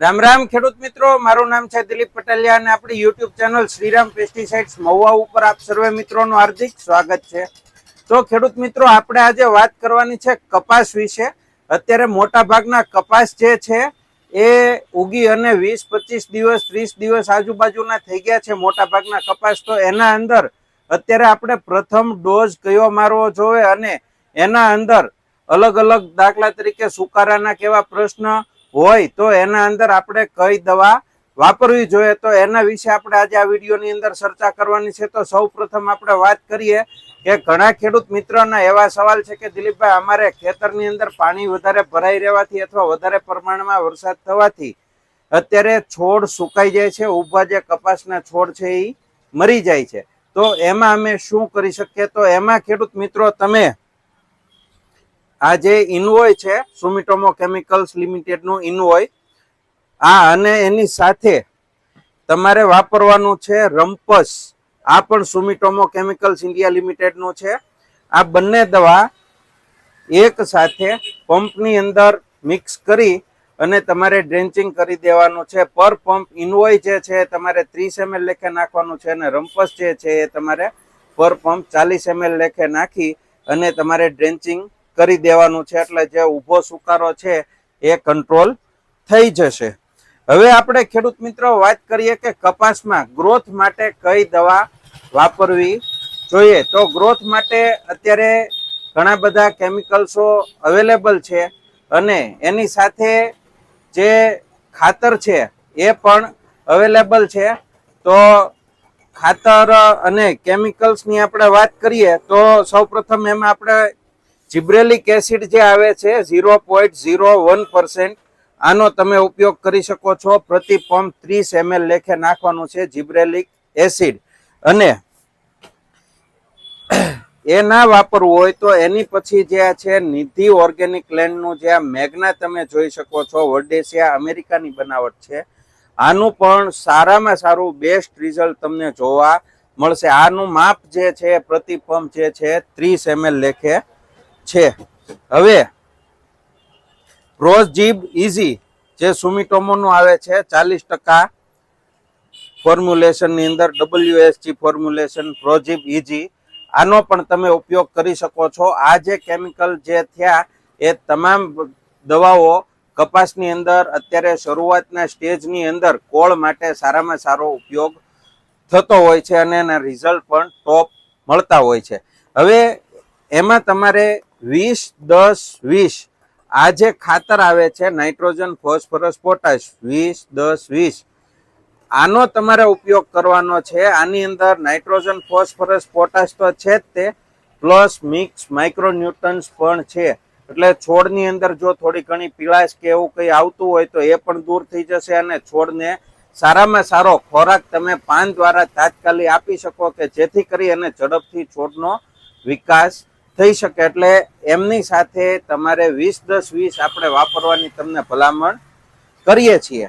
રામ રામ ખેડૂત મિત્રો, મારું નામ છે દિલીપ પટેલિયા અને આપણી YouTube channel Shriram pesticides Mahuva ઉપર આપ સર્વે મિત્રોનું હાર્દિક સ્વાગત છે। તો ખેડૂત મિત્રો, આપણે આજે વાત કરવાની છે કપાસ વિશે। અત્યારે મોટા ભાગના કપાસ જે છે એ ઉગી અને 20-25 દિવસ 30 દિવસ આજુબાજુના થઈ ગયા છે મોટા ભાગના કપાસ। તો એના અંદર અત્યારે આપણે પ્રથમ ડોઝ કયો મારવો જોઈએ અને એના અંદર અલગ અલગ દાખલા તરીકે સુકારાના કેવા પ્રશ્ન હોય તો એના અંદર આપણે કઈ દવા વાપરવી જોઈએ, તો એના વિશે આપણે આજે આ વિડીયોની અંદર ચર્ચા કરવાની છે। તો સૌપ્રથમ આપણે વાત કરીએ કે ઘણા ખેડૂત મિત્રોના એવા સવાલ છે કે દિલીપભાઈ, અમારે ખેતરની અંદર પાણી વધારે ભરાઈ રહેવાથી અથવા વધારે પ્રમાણમાં વરસાદ થવાથી અત્યારે છોડ સુકાઈ જાય છે, ઊભા જે કપાસના છોડ છે એ મરી જાય છે, તો એમાં અમે શું કરી શકીએ? તો એમાં ખેડૂત મિત્રો, તમે આ જે ઇનવોય છે સુમિટોમો કેમિકલ્સ લિમિટેડનું ઇનવોય, અને એની સાથે તમારે વાપરવાનું છે રમ્પસ, આ પણ સુમિટોમો કેમિકલ્સ ઇન્ડિયા લિમિટેડનું છે। આ બંને દવા એક સાથે પંપની અંદર મિક્સ કરી અને તમારે ડ્રેન્ચિંગ કરી દેવાનું છે। પર પંપ ઇનવોય જે છે તમારે 30 ml લેખે નાખવાનું છે અને રમ્પસ જે છે એ તમારે પર પંપ 40 ml લેખે નાખી અને તમારે ડ્રેન્ચિંગ કરી દેવાનું છે, એટલે જે ઊભો સુકારો છે એ કંટ્રોલ થઈ જશે। હવે આપણે ખેડૂત મિત્રો વાત કરીએ કે કપાસમાં ગ્રોથ માટે કઈ દવા વાપરવી જોઈએ। તો ગ્રોથ માટે અત્યારે ઘણા બધા કેમિકલ્સો અવેલેબલ છે અને એની સાથે જે ખાતર છે એ પણ અવેલેબલ છે। તો ખાતર અને કેમિકલ્સની આપણે વાત કરીએ તો સૌપ્રથમ એમાં આપણે જીબ્રેલિક એસિડ જે આવે છે 0.01%, આનો તમે ઉપયોગ કરી શકો છો। પ્રતિ પંપ 30 ml લેખે નાખવાનું છે જીબ્રેલિક એસિડ। અને એ ના વાપરવું હોય તો એની પછી જે છે નિધિ ઓર્ગેનિક લેન્ડનું જે આ મેગ્ના તમે જોઈ શકો છો, વર્ડેસિયા અમેરિકાની બનાવટ છે, આનું પણ સારામાં સારું બેસ્ટ રિઝલ્ટ તમને જોવા મળશે। આનું માપ જે છે પ્રતિ પંપ જે છે 30 ml લેખે છે। હવે પ્રોજીબ ઇઝી જે સુમિટોમોનું આવે છે 40% ફોર્મ્યુલેશનની અંદર, WSG ફોર્મ્યુલેશન પ્રોજીબ ઇઝી, આનો પણ તમે ઉપયોગ કરી શકો છો। આ જે કેમિકલ જે થયા એ તમામ દવાઓ કપાસની અંદર અત્યારે શરૂઆતના સ્ટેજની અંદર કોળ માટે સારામાં સારો ઉપયોગ થતો હોય છે અને એના રિઝલ્ટ પણ ટોપ મળતા હોય છે। હવે એમાં તમારે 20-10-20 આ જે ખાતર આવે છે નાઇટ્રોજન ફોસ્ફરસ પોટાશ 20-10-20, આનો તમારે ઉપયોગ કરવાનો છે। આની અંદર નાઇટ્રોજન ફોસ્ફરસ પોટાશ તો છે જ તે, પ્લસ મિક્સ માઇક્રોન્યુટ્રન્સ પણ છે, એટલે છોડની અંદર જો થોડી ઘણી પીળાશ કે એવું કંઈ આવતું હોય તો એ પણ દૂર થઈ જશે અને છોડને સારામાં સારો ખોરાક તમે પાન દ્વારા તાત્કાલિક આપી શકો કે જેથી કરી અને ઝડપથી છોડનો વિકાસ થઈ શકે। એટલે એમની સાથે તમારે 20-10-20 આપણે વાપરવાની તમને ભલામણ કરીએ છીએ।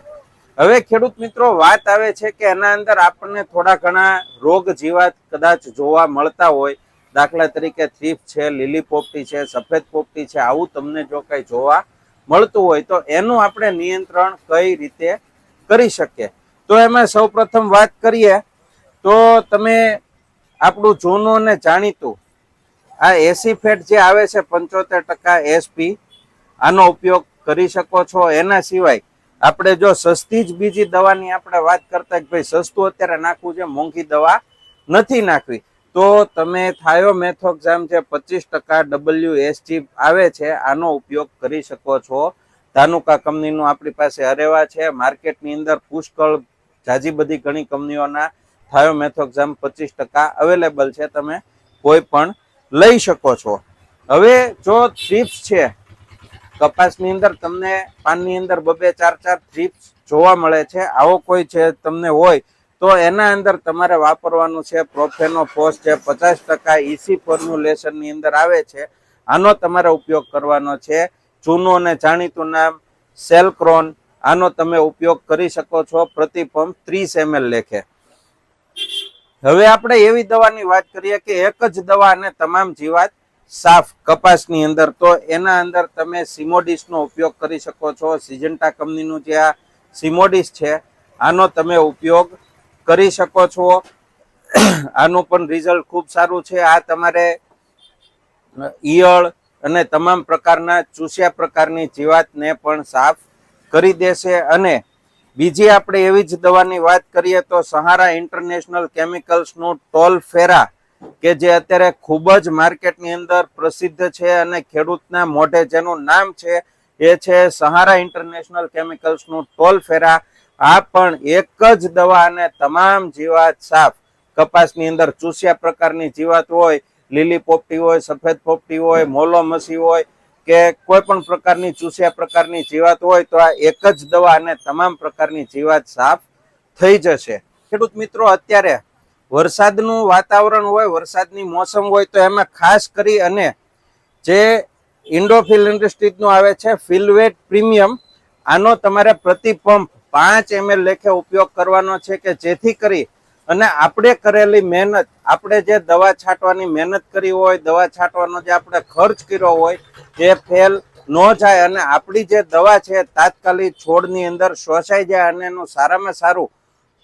હવે ખેડૂત મિત્રો, વાત આવે છે કે એના અંદર આપણને થોડા ઘણા રોગ જીવાત કદાચ જોવા મળતા હોય, દાખલા તરીકે થ્રીપ છે, લીલી પોપટી છે, સફેદ પોપટી છે, આવું તમને જો કંઈ જોવા મળતું હોય તો એનું આપણે નિયંત્રણ કઈ રીતે કરી શકીએ? તો એમાં સૌપ્રથમ વાત કરીએ તો તમે આપણું જૂનું અને જાણીતું આ એસીફેટ જે આવે છે 75% SP, આનો ઉપયોગ કરી શકો છો। એના સિવાય આપણે જો સસ્તી જ બીજી દવાની આપણે વાત કરતા કે ભાઈ સસ્તું અત્યારે નાખવું છે, મોંઘી દવા નથી નાખવી, તો તમે થાયોમેથોક્ઝામ જે 25% WSG આવે છે આનો ઉપયોગ કરી શકો છો। ધાનુકા કંપનીનું આપણી પાસે હરેવા છે, માર્કેટની અંદર પુષ્કળ જાજી બધી ઘણી કંપનીઓના થાયોમેથોક્ઝામ 25% અવેલેબલ છે, તમે કોઈ પણ લઈ શકો છો। હવે જો થ્રીપ્સ છે કપાસની અંદર, તમને પાનની અંદર 2-4 થ્રીપ્સ જોવા મળે છે, આવો કોઈ છે તમને હોય તો એના અંદર તમારે વાપરવાનું છે પ્રોફેનોફોસ જે 50% EC ફોર્મ્યુલેશનની અંદર આવે છે, આનો તમારે ઉપયોગ કરવાનો છે। જૂનું અને જાણીતું નામ સેલક્રોન, આનો તમે ઉપયોગ કરી શકો છો પ્રતિ પંપ 30 ml લેખે। હવે આપણે એવી દવાની વાત કરીએ કે એક જ દવા અને તમામ જીવાત સાફ કપાસની અંદર, તો એના અંદર તમે સિમોડિસનો ઉપયોગ કરી શકો છો। સિજન્ટા કંપનીનું જે આ સિમોડિસ છે, આનો તમે ઉપયોગ કરી શકો છો. આનું પણ રિઝલ્ટ ખૂબ સારું છે. આ તમારે ઈયળ અને તમામ પ્રકારના ચૂસ્યા પ્રકારની જીવાતને પણ સાફ કરી દેશે. અને બીજી આપણે એવી જ દવાની વાત કરીએ તો સહારા ઇન્ટરનેશનલ કેમિકલ્સનું ટોલફેરા, કે જે અત્યારે ખૂબ જ માર્કેટની અંદર પ્રસિદ્ધ છે અને ખેડૂતના મોઢે જેનું નામ છે એ છે સહારા ઇન્ટરનેશનલ કેમિકલ્સનું ટોલફેરા. આ પણ એક જ દવા અને તમામ જીવાત સાફ, કપાસની અંદર ચૂસ્યા પ્રકારની જીવાત હોય, લીલી પોપટી હોય, સફેદ પોપટી હોય, મોલો મસી હોય કે કોઈ પણ પ્રકારની ચૂસ્યા પ્રકારની જીવાત હોય તો આ એક જ દવા અને તમામ પ્રકારની જીવાત સાફ થઈ જશે. ખેડૂત મિત્રો, અત્યારે વરસાદનું વાતાવરણ હોય, વરસાદની મોસમ હોય તો એમાં ખાસ કરી અને જે ઇન્ડોફિલ ઇન્ડસ્ટ્રીઝનું આવે છે ફિલવેટ પ્રીમિયમ, આનો તમારે પ્રતિ પંપ 5 ml લેખે ઉપયોગ કરવાનો છે, કે જેથી કરી અને આપણે કરેલી મહેનત, આપણે જે દવા છાંટવાની મહેનત કરી હોય, દવા છાંટવાનો જે આપણે ખર્ચ કર્યો હોય એ ફેલ ન જાય અને આપણી જે દવા છે તાત્કાલિક છોડની અંદર શોષાઈ જાય અને એનું સારામાં સારું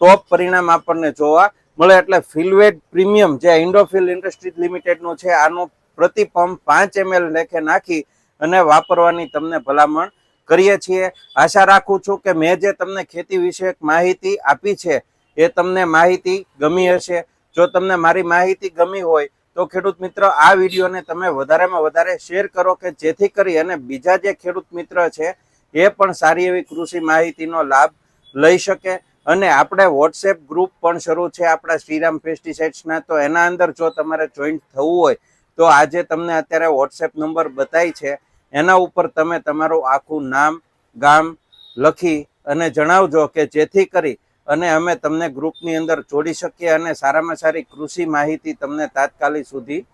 ટોપ પરિણામ આપણને જોવા મળે. એટલે ફિલવેટ પ્રીમિયમ જે ઇન્ડોફિલ ઇન્ડસ્ટ્રીઝ લિમિટેડનું છે, આનું પ્રતિ પંપ 5 ml લેખે નાખી અને વાપરવાની તમને ભલામણ કરીએ છીએ. આશા રાખું છું કે મેં જે તમને ખેતી વિષયક માહિતી આપી છે એ તમને માહિતી ગમી હશે. જો તમને મારી માહિતી ગમી હોય તો ખેડૂત મિત્ર, આ વિડીયોને તમે વધારેમાં વધારે શેર કરો, કે જેથી કરી અને બીજા જે ખેડૂત મિત્ર છે એ પણ સારી એવી કૃષિ માહિતીનો લાભ લઈ શકે. અને આપણે વોટ્સએપ ગ્રુપ પણ શરૂ છે આપણા શ્રીરામ પેસ્ટિસાઇડ્સના, તો એના અંદર જો તમારે જોઈન્ટ થવું હોય તો આજે તમને અત્યારે વોટ્સએપ નંબર બતાવી છે, એના ઉપર તમે તમારું આખું નામ, ગામ લખી અને જણાવજો, કે જેથી કરી અને અમે તમને ગ્રુપની અંદર જોડી શકીએ અને સારામાં સારી કૃષિ માહિતી તમને તાત્કાલિક સુધી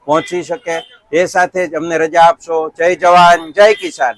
પહોંચી શકે. એ સાથે જ અમને રજા આપશો. જય જવાન, જય કિસાન.